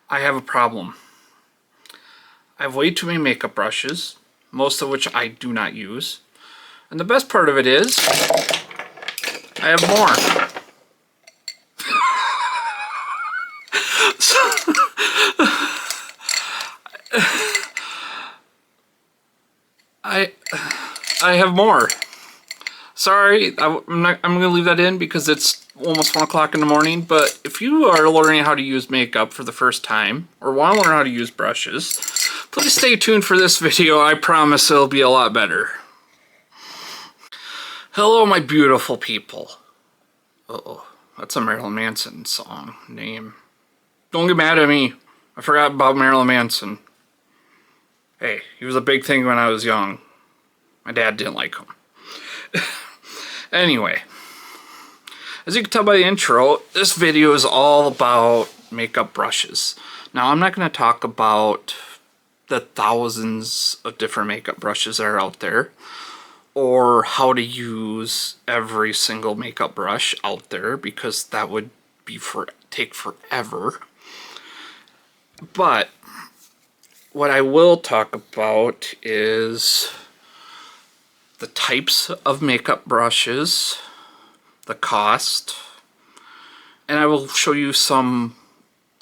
I have a problem. I have way too many makeup brushes, most of which I do not use. And the best part of it is, I have more. I have more. Sorry, I'm going to leave that in because it's almost 1 o'clock in the morning, but if you are learning how to use makeup for the first time, or want to learn how to use brushes, please stay tuned for this video. I promise it'll be a lot better. Hello, my beautiful people. Uh-oh, that's a Marilyn Manson song name. Don't get mad at me. I forgot about Marilyn Manson. Hey, he was a big thing when I was young. My dad didn't like him. Anyway, as you can tell by the intro, this video is all about makeup brushes. Now, I'm not going to talk about the thousands of different makeup brushes that are out there, or how to use every single makeup brush out there, because that would be take forever. But what I will talk about is the types of makeup brushes, the cost, and I will show you some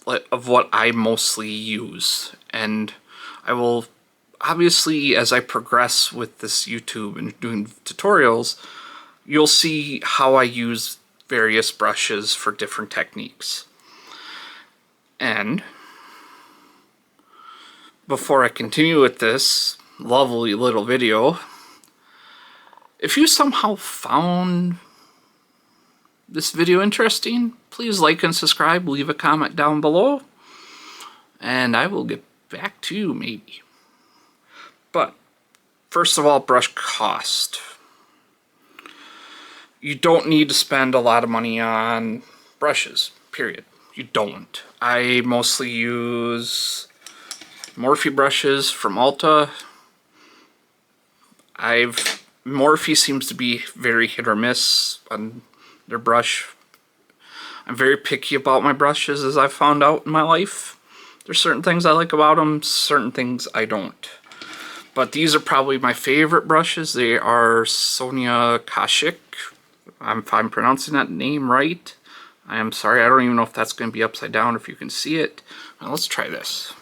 of what I mostly use. And I will, obviously, as I progress with this YouTube and doing tutorials, you'll see how I use various brushes for different techniques. And before I continue with this lovely little video, if you somehow found this video interesting, please like and subscribe, leave a comment down below, and I will get back to you maybe. But first of all, brush cost. You don't need to spend a lot of money on brushes, period. You don't. I mostly use Morphe brushes from Ulta. Morphe seems to be very hit or miss on their brush. I'm very picky about my brushes, as I've found out in my life. There's certain things I like about them, certain things I don't. But these are probably my favorite brushes. They are Sonia Kashuk. If I'm pronouncing that name right. I am sorry, I don't even know if that's going to be upside down, if you can see it. Now, let's try this.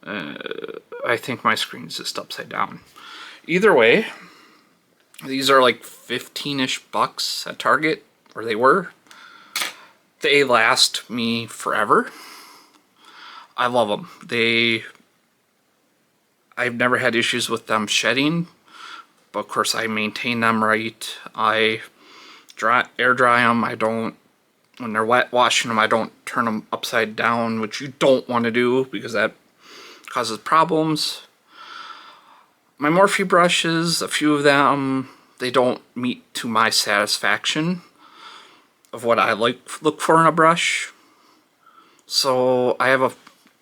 I think my screen's just upside down. Either way, these are like 15-ish bucks at Target, or they were. They last me forever. I love them. I've never had issues with them shedding, but of course I maintain them right. I air dry them. I don't, when they're wet washing them, I don't turn them upside down, which you don't want to do because that causes problems. My Morphe brushes, a few of them, they don't meet to my satisfaction of what I look for in a brush. So I have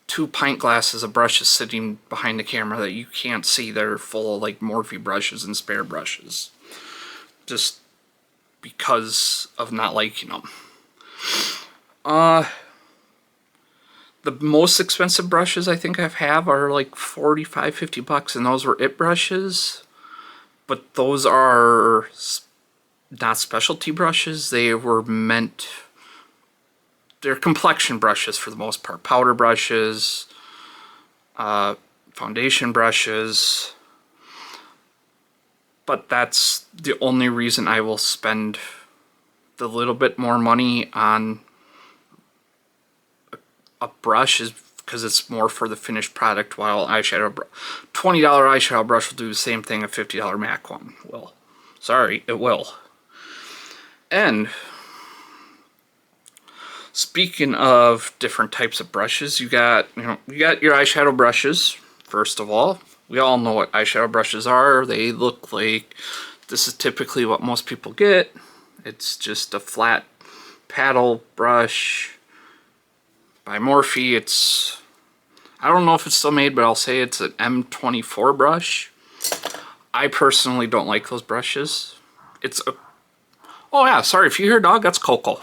2 pint glasses of brushes sitting behind the camera that you can't see. They're full of like Morphe brushes and spare brushes, just because of not liking them. The most expensive brushes I think I have are like 45, 50 bucks, and those were IT brushes. But those are not specialty brushes. They're complexion brushes for the most part. Powder brushes, foundation brushes. But that's the only reason I will spend the little bit more money on a brush, is because it's more for the finished product, while $20 eyeshadow brush will do the same thing a $50 MAC one will. Sorry, it will. And speaking of different types of brushes, you got your eyeshadow brushes. First of all, we all know what eyeshadow brushes are. They look like, this is typically what most people get. It's just a flat paddle brush by Morphe. I don't know if it's still made, but I'll say it's an M24 brush. I personally don't like those brushes. Oh yeah, sorry, if you hear a dog, that's Coco.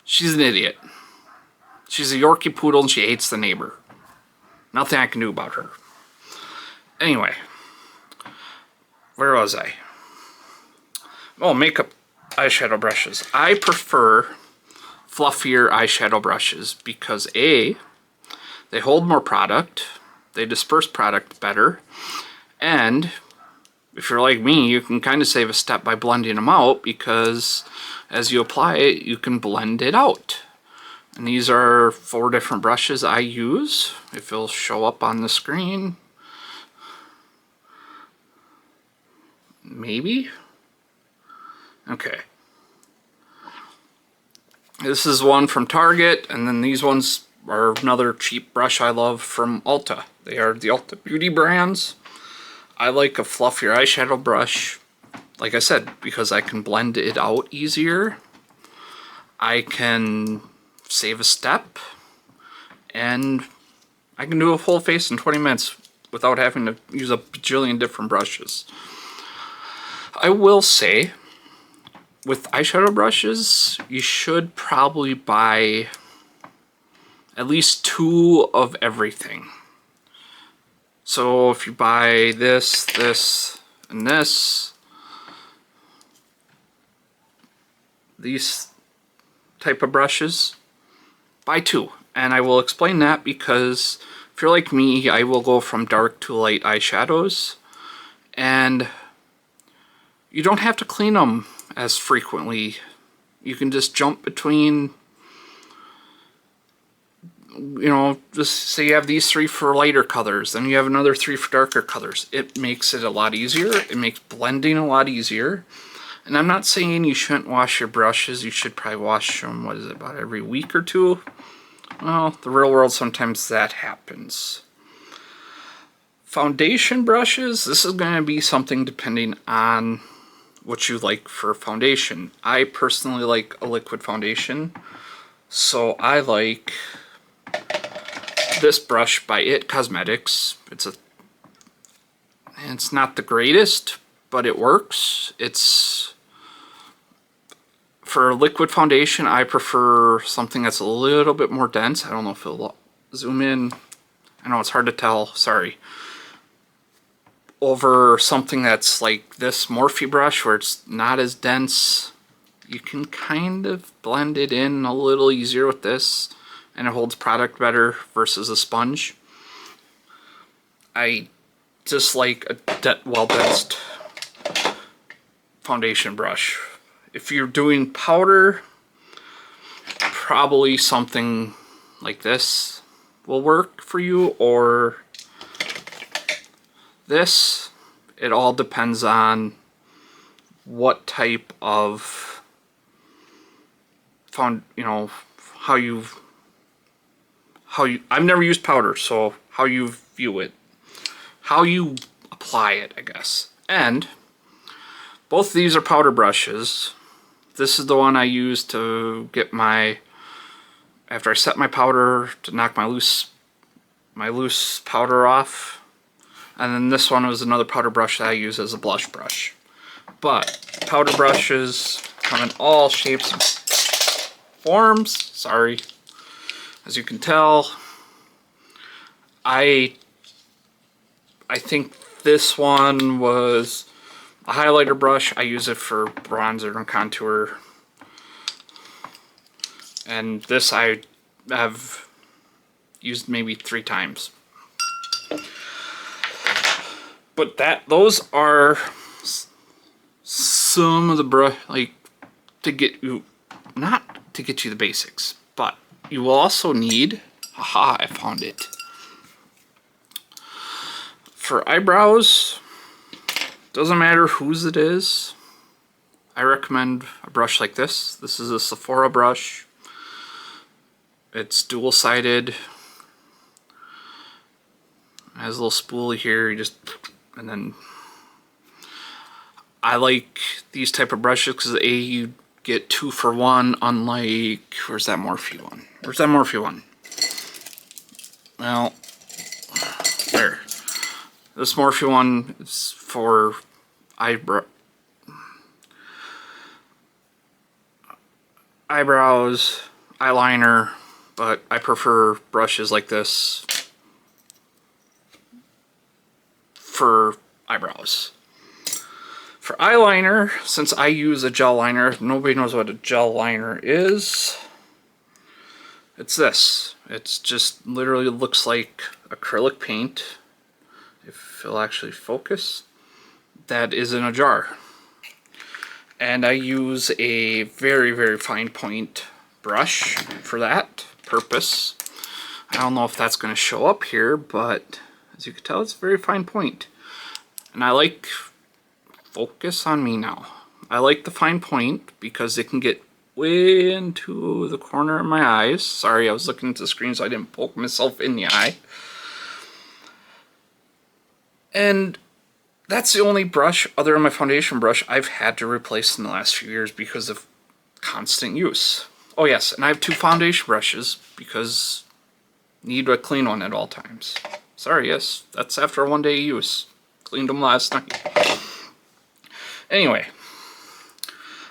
She's an idiot. She's a Yorkie poodle and she hates the neighbor. Nothing I can do about her. Anyway, where was I? Oh, makeup eyeshadow brushes. I prefer fluffier eyeshadow brushes because A, they hold more product, they disperse product better, and if you're like me, you can kind of save a step by blending them out because as you apply it, you can blend it out. And these are 4 different brushes I use. If it'll show up on the screen. Maybe? Okay. This is one from Target, and then these ones are another cheap brush I love from Ulta. They are the Ulta Beauty brands. I like a fluffier eyeshadow brush, like I said, because I can blend it out easier. I can save a step, and I can do a full face in 20 minutes without having to use a bajillion different brushes. I will say, with eyeshadow brushes, you should probably buy at least 2 of everything. So if you buy this, this, and this, these type of brushes, buy 2. And I will explain that because if you're like me, I will go from dark to light eyeshadows, and you don't have to clean them as frequently. You can just jump between, you know, just say you have these 3 for lighter colors, then you have another 3 for darker colors. It makes it a lot easier. It makes blending a lot easier. And I'm not saying you shouldn't wash your brushes. You should probably wash them, what is it, about every week or 2? Well, the real world, sometimes that happens. Foundation brushes, this is going to be something depending on what you like for foundation. I personally like a liquid foundation, so I like this brush by IT Cosmetics. It's not the greatest, but it works. It's for liquid foundation. I prefer something that's a little bit more dense. I don't know if it'll zoom in. I know it's hard to tell. Sorry. Over something that's like this Morphe brush where it's not as dense. You can kind of blend it in a little easier with this, and it holds product better versus a sponge. I just like a well-densed foundation brush. If you're doing powder, probably something like this will work for you, or this. It all depends on what type of how you I've never used powder, so how you view it, how you apply it, I guess. And both of these are powder brushes. This is the one I use to get after I set my powder, to knock my loose powder off. And then this one was another powder brush that I use as a blush brush. But powder brushes come in all shapes and forms. Sorry. As you can tell, I think this one was a highlighter brush. I use it for bronzer and contour. And this I have used maybe 3 times. But those are some of the to get you, not to get you the basics, but you will also need, I found it. For eyebrows, doesn't matter whose it is, I recommend a brush like this. This is a Sephora brush. It's dual-sided. It has a little spoolie here, and then I like these type of brushes because you get 2 for 1, unlike, where's that Morphe one? Where's that Morphe one? Well, there. This Morphe one is for eyebrows, eyeliner, but I prefer brushes like this for eyebrows. For eyeliner, since I use a gel liner, nobody knows what a gel liner is. It's this. It's just literally looks like acrylic paint, if it'll actually focus, that is in a jar. And I use a very, very fine point brush for that purpose. I don't know if that's going to show up here, but as you can tell, it's a very fine point. And I like, focus on me now. I like the fine point because it can get way into the corner of my eyes. Sorry, I was looking at the screen so I didn't poke myself in the eye. And that's the only brush, other than my foundation brush, I've had to replace in the last few years because of constant use. Oh yes, and I have 2 foundation brushes because need a clean one at all times. Sorry, yes, that's after a 1-day use. Cleaned them last night. Anyway,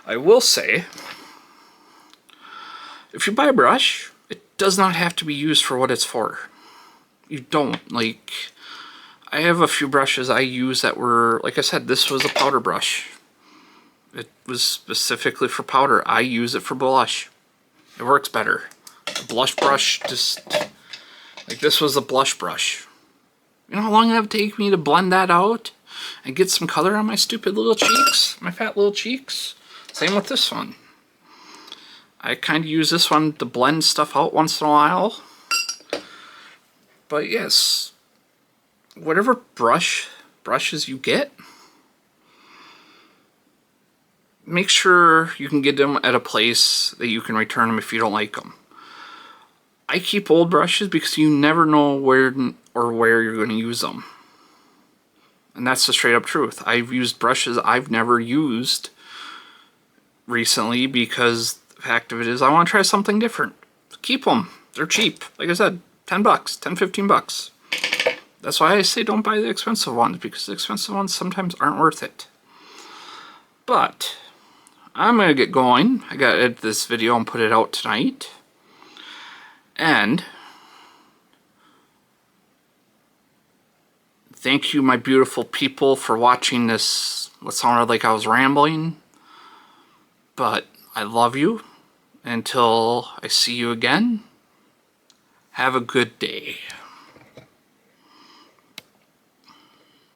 I will say, if you buy a brush, it does not have to be used for what it's for. You don't. Like, I have a few brushes I use that were, like I said, this was a powder brush. It was specifically for powder. I use it for blush. It works better. A blush brush, just, like this was a blush brush. You know how long it would take me to blend that out and get some color on my stupid little cheeks? My fat little cheeks? Same with this one. I kind of use this one to blend stuff out once in a while. But yes, whatever brushes you get, make sure you can get them at a place that you can return them if you don't like them. I keep old brushes because you never know where you're going to use them. And that's the straight up truth. I've used brushes I've never used recently because the fact of it is I want to try something different. Keep them. They're cheap. Like I said, 10 bucks, 10, 15 bucks. That's why I say don't buy the expensive ones, because the expensive ones sometimes aren't worth it. But I'm going to get going. I got to edit this video and put it out tonight. And thank you, my beautiful people, for watching this. What sounded like I was rambling. But I love you. Until I see you again, have a good day.